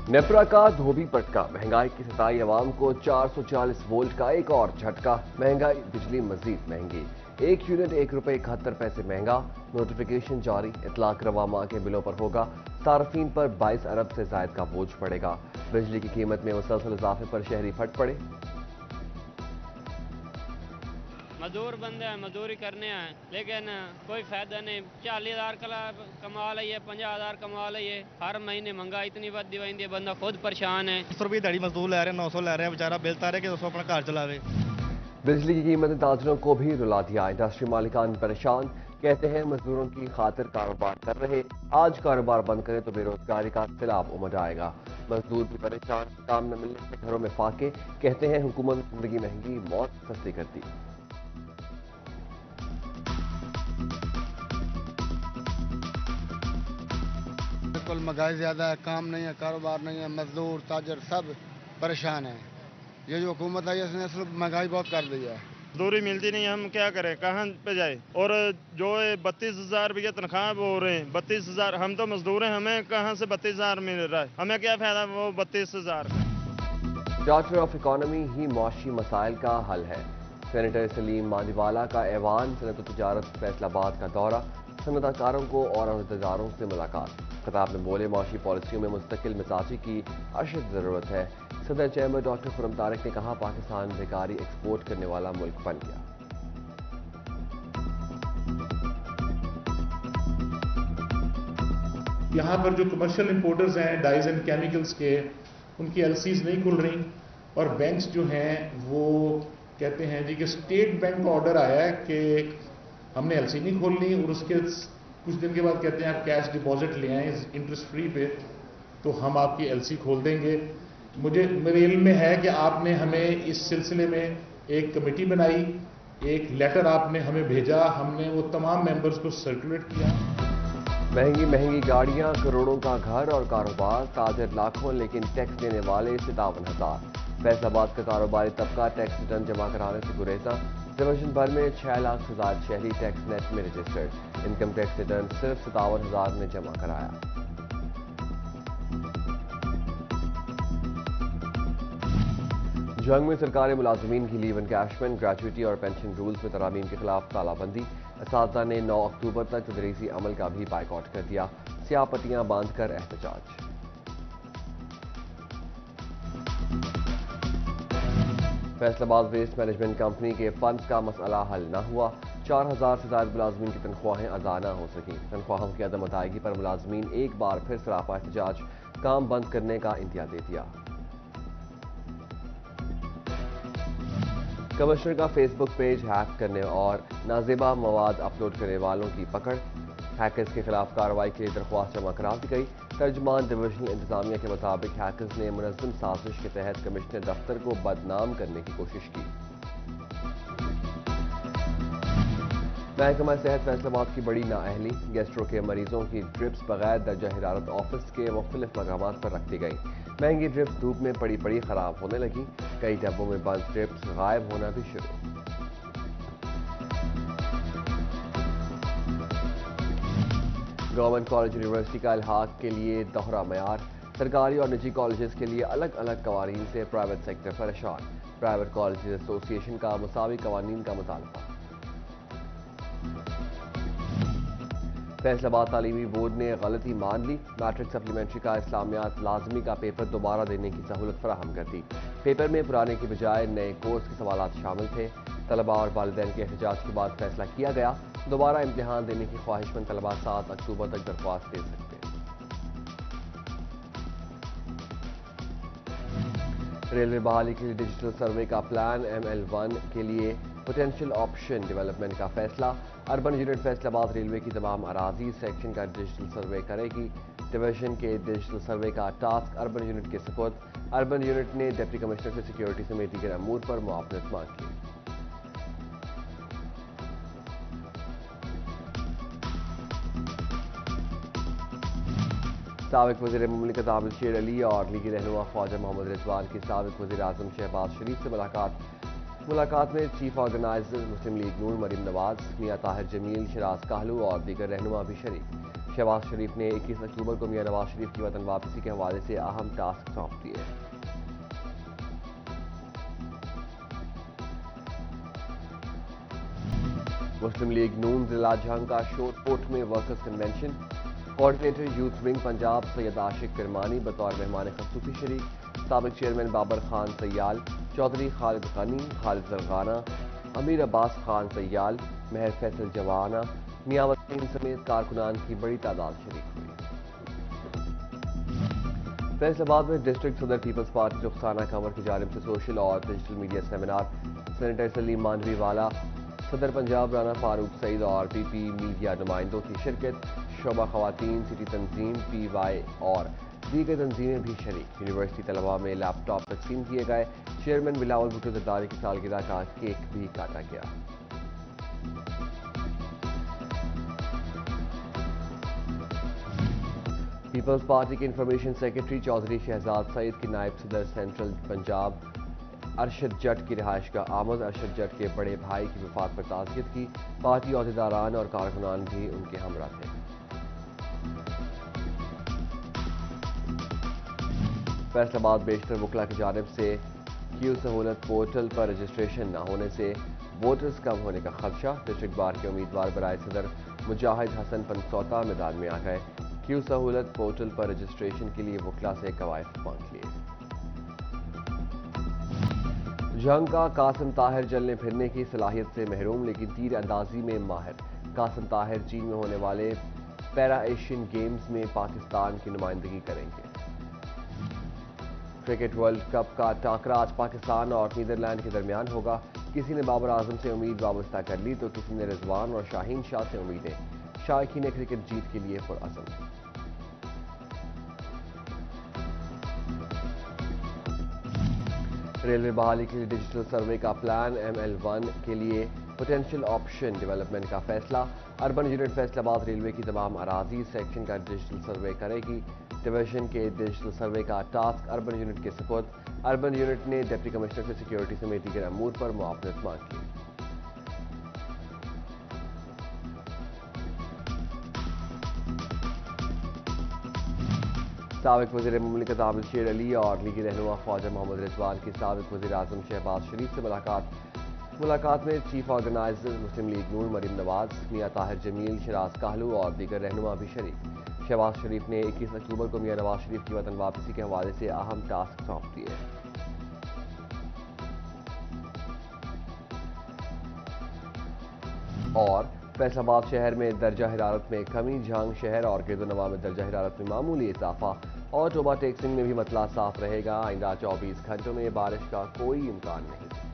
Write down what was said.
नेपरा का धोबी पटका, महंगाई की सताई अवाम को 440 वोल्ट का एक और झटका। महंगाई, बिजली मजीद महंगी, 1 यूनिट ₹1.71 महंगा। नोटिफिकेशन जारी, इतलाक रवा माह के बिलों पर होगा। सार्फिन पर 22 अरब से जायद का बोझ पड़ेगा। बिजली की कीमत में मुसलसल इजाफे पर शहरी फट पड़े। मजदूर बंदे हैं, मजदूरी करने हैं, लेकिन कोई फायदा नहीं। 40,000 कमा लिये, 50,000 कमा लिये, हर महीने महंगाई इतनी बढ़ती है, बंदा खुद परेशान है। 100 रुपये दिहाड़ी मजदूर ले रहे हैं, 900 ले रहे हैं, बेचारा बिल तारे के 200 अपना घर चलावे। बिजली की कीमत ने ताजरों को भी रुला दिया। इंडस्ट्री मालिकान परेशान, कहते हैं मजदूरों की खातिर कारोबार कर रहे, आज कारोबार बंद करें तो बेरोजगारी का सैलाब उमड़ आएगा। मजदूर भी परेशान, काम न मिलने से घरों में फाके, कहते हैं हुकूमत जिंदगी महंगी, मौत सस्ती करती। बिल्कुल महंगाई ज़्यादा है, काम नहीं है, कारोबार नहीं है, मजदूर ताजर सब परेशान हैं। ये जो हुकूमत आई है इसने सिर्फ महंगाई बहुत कर दी है। मजदूरी मिलती नहीं, हम क्या करें, कहाँ पे जाए। और जो 32,000 रुपये तनख्वाह बोल रहे हैं, 32,000, हम तो मजदूर हैं, हमें कहाँ से 32,000 मिल रहा है, हमें क्या फायदा वो 32,000। चार्टर ऑफ इकॉनमी ही मुआशी मसाइल का हल है। सेनेटर सलीम मांदीवाला का ऐवान, सनत तजारत फैसलाबाद का दौरा, सनतकारों को और अहदेदारों से मुलाकात। खिताब में बोले, मुआशी पॉलिसियों में मुस्तकिल मिजाजी की अशद ज़रूरत है। सदर चैम्बर डॉक्टर खुर्रम तारिक ने कहा, पाकिस्तान बेकारी एक्सपोर्ट करने वाला मुल्क बन गया। यहाँ पर जो कमर्शियल इंपोर्टर्स हैं डाइज एंड केमिकल्स के, उनकी एलसीज नहीं खुल रही, और बैंक्स जो हैं वो कहते हैं जी कि स्टेट बैंक का ऑर्डर आया है कि हमने एलसी नहीं खोलनी, और उसके कुछ दिन के बाद कहते हैं आप कैश डिपॉजिट ले आएँ इंटरेस्ट फ्री पे, तो हम आपकी एलसी खोल देंगे। मेरे इल्म में है कि आपने हमें इस सिलसिले में एक कमेटी बनाई, एक लेटर आपने हमें भेजा, हमने वो तमाम मेंबर्स को सर्कुलेट किया। महंगी महंगी गाड़ियां, करोड़ों का घर और कारोबार, ताजर लाखों लेकिन टैक्स देने वाले 57,000। फैसलाबाद का कारोबारी तबका टैक्स रिटर्न जमा कराने से गुरेजा। डिवीजन भर में 6 लाख से ज्यादा शहरी टैक्स नेट में रजिस्टर्ड। इनकम टैक्स रिटर्न सिर्फ 57,000 ने जमा कराया। जंग में सरकारी मुलाजमीन की लीव एनकैशमेंट, ग्रेजुएटी और पेंशन रूल्स में तरामीम के खिलाफ तालाबंदी। असातिज़ा ने 9 अक्टूबर तक तदरीसी अमल का भी बाइकआउट कर दिया। स्याह पट्टियां बांध कर एहतजाज। फैसलाबाद वेस्ट मैनेजमेंट कंपनी के फंड्स का मसला हल न हुआ। 4,000 से ज्यादा मुलाजमीन की तनख्वाहें अदा न हो सकी। तनख्वाहों की अदम अदायगी पर मुलाजमीन एक बार फिर सरापा एहतजाज, काम बंद करने का इंदिया दे दिया। कमिश्नर का फेसबुक पेज हैक करने और नाजेबा मवाद अपलोड करने वालों की पकड़। हैकर्स के खिलाफ कार्रवाई के लिए दरख्वास्त जमा करा दी गई। तर्जुमान डिविजनल इंतजामिया के मुताबिक हैकर्स ने मुनज़्ज़म साजिश के तहत कमिश्नर दफ्तर को बदनाम करने की कोशिश की। महकमा सेहत फैसलाबाद की बड़ी नाअहली, गैस्ट्रो के मरीजों की ड्रिप्स बगैर दर्जा हिरारत ऑफिस के मुख्तलिफ मकामात पर रख दी गई। महंगी ड्रिप्स धूप में पड़ी पड़ी खराब होने लगी। कई डब्बों में बंद ड्रिप्स गायब होना भी शुरू। गवर्नमेंट कॉलेज यूनिवर्सिटी का इल्हाक के लिए दोहरा मयार। सरकारी और निजी कॉलेजेस के लिए अलग अलग कवानीन से प्राइवेट सेक्टर परेशान। प्राइवेट कॉलेज एसोसिएशन का मुसावी कवानीन का मुतालबा। फैसलाबाद तालीमी बोर्ड ने गलती मान ली। मैट्रिक सप्लीमेंट्री का इस्लामियात लाजमी का पेपर दोबारा देने की सहूलत फराहम कर दी। पेपर में पुराने की बजाय नए कोर्स के सवाल शामिल थे। तलबा और वालिदैन के एहतजाज के बाद फैसला किया गया, दोबारा इम्तिहान देने की ख्वाहिशमंद तलबा 7 अक्टूबर तक दरख्वास्त दे सकते हैं। रेलवे बहाली के लिए डिजिटल सर्वे का प्लान, ML1 के लिए पोटेंशियल ऑप्शन डेवलपमेंट का फैसला। अर्बन यूनिट फैसलाबाद रेलवे की तमाम अराजी सेक्शन का डिजिटल सर्वे करेगी। डिवीजन के डिजिटल सर्वे का टास्क अर्बन यूनिट के सुपुर्द। अर्बन यूनिट ने डिप्टी कमिश्नर से सिक्योरिटी समेत दीगर अमूर पर मुआवनत मांग की। साबिक वज़ीर मुमलिकत आबिद शेर अली और लीगी रहनुमा ख्वाजा मोहम्मद रिजवान की साबिक वज़ीर आज़म शहबाज शरीफ से मुलाकात में चीफ ऑर्गेनाइजर मुस्लिम लीग नून मरीम नवाज, मियां ताहिर जमील, शराज काहलू और दीगर रहनुमा भी शरीक। शहबाज शरीफ ने 21 अक्टूबर को मियां नवाज शरीफ की वतन वापसी के हवाले से अहम टास्क सौंप दिए। मुस्लिम लीग नून जिला जहां का शोरकोट में workers convention, coordinator youth wing Punjab Syed Ashiq Kirmani बतौर मेहमान खसूसी शरीक, साबिक चेयरमैन बाबर खान सयाल, चौधरी खालिद गनी, खालिद जरगाना, अमीर अब्बास खान सयाल, महर फैसल जवाना, मियां वसीम समेत कारकुनान की बड़ी तादाद शरीक हुई। फैसलाबाद में डिस्ट्रिक्ट सदर पीपल्स पार्टी रुखसाना कंवर की जानिब से सोशल और digital media seminar, senator Saleem Mandviwalla, सदर पंजाब राना फारूक सईद और पीपी मीडिया नुमाइंदों की शिरकत, शोबा खवातीन, सिटी तंजीम, पीवाई और दीगर तंजीमें भी शरीक। यूनिवर्सिटी तलबा में लैपटॉप तकसीम किए गए। चेयरमैन बिलावल भुट्टो जरदारी की सालगिरह का केक भी काटा गया। पीपल्स पार्टी के इंफॉर्मेशन सेक्रेटरी चौधरी शहजाद सईद की नायब सदर सेंट्रल पंजाब अरशद जट की रिहाइश का आमद, अरशद जट के बड़े भाई की वफात पर ताज़ियत की। पार्टी अहदेदारान और कारकुनान भी उनके हमरा थे। फैसलाबाद बेशतर वकला की जानिब से क्यू सहूलत पोर्टल पर रजिस्ट्रेशन न होने से वोटर्स कम होने का खदशा। डिस्ट्रिक्ट बार के उम्मीदवार बराए सदर मुजाहिद हसन पनसौता मैदान में आ गए। क्यू सहूलत पोर्टल पर रजिस्ट्रेशन के लिए वकला से कवायद मांग लिए। जंग का कासिम ताहिर जलने फिरने की सलाहियत से महरूम लेकिन तीर अंदाजी में माहिर। कासिम ताहिर चीन में होने वाले पैरा एशियन गेम्स में पाकिस्तान की नुमाइंदगी करेंगे। क्रिकेट वर्ल्ड कप का टाकरा आज पाकिस्तान और नीदरलैंड के दरमियान होगा। किसी ने बाबर आजम से उम्मीद वाबस्ता कर ली तो किसी ने रिजवान और शाहीन शाह से उम्मीदें। शायकीन क्रिकेट जीत के लिए पुरअज़म। रेलवे बहाली के लिए डिजिटल सर्वे का प्लान, ML1 के लिए पोटेंशियल ऑप्शन डेवलपमेंट का फैसला। अर्बन यूनिट फैसलाबाद रेलवे की तमाम अराजी सेक्शन का डिजिटल सर्वे करेगी। डिवीजन के डिजिटल सर्वे का टास्क अर्बन यूनिट के सुपुर्द। अर्बन यूनिट ने डिप्टी कमिश्नर से सिक्योरिटी समेत दीगर अमूर पर मुआवनत मांग की। साबिक वज़ीर मुमलिकत आबिद शेर अली और लीगी रहनुमा ख्वाजा मोहम्मद रिजवान की साबिक वज़ीर आज़म शहबाज शरीफ से मुलाकात में चीफ ऑर्गेनाइजर मुस्लिम लीग नून मरीम नवाज, मियां ताहिर जमील, शराज काहलू और दीगर रहनुमा भी शरीक। शहबाज शरीफ ने 21 अक्टूबर को मियां नवाज शरीफ की वतन वापसी के हवाले से अहम टास्क सौंप दिए। और फैसलाबाद शहर में दर्जा हिरारत में कमी, झांग शहर और गिरदोनवा में दर्जा हिरारत में मामूली इजाफा और टोबा टेक्सिंग में भी मतला साफ रहेगा। आइंदा 24 घंटों में बारिश का कोई इम्कान नहीं।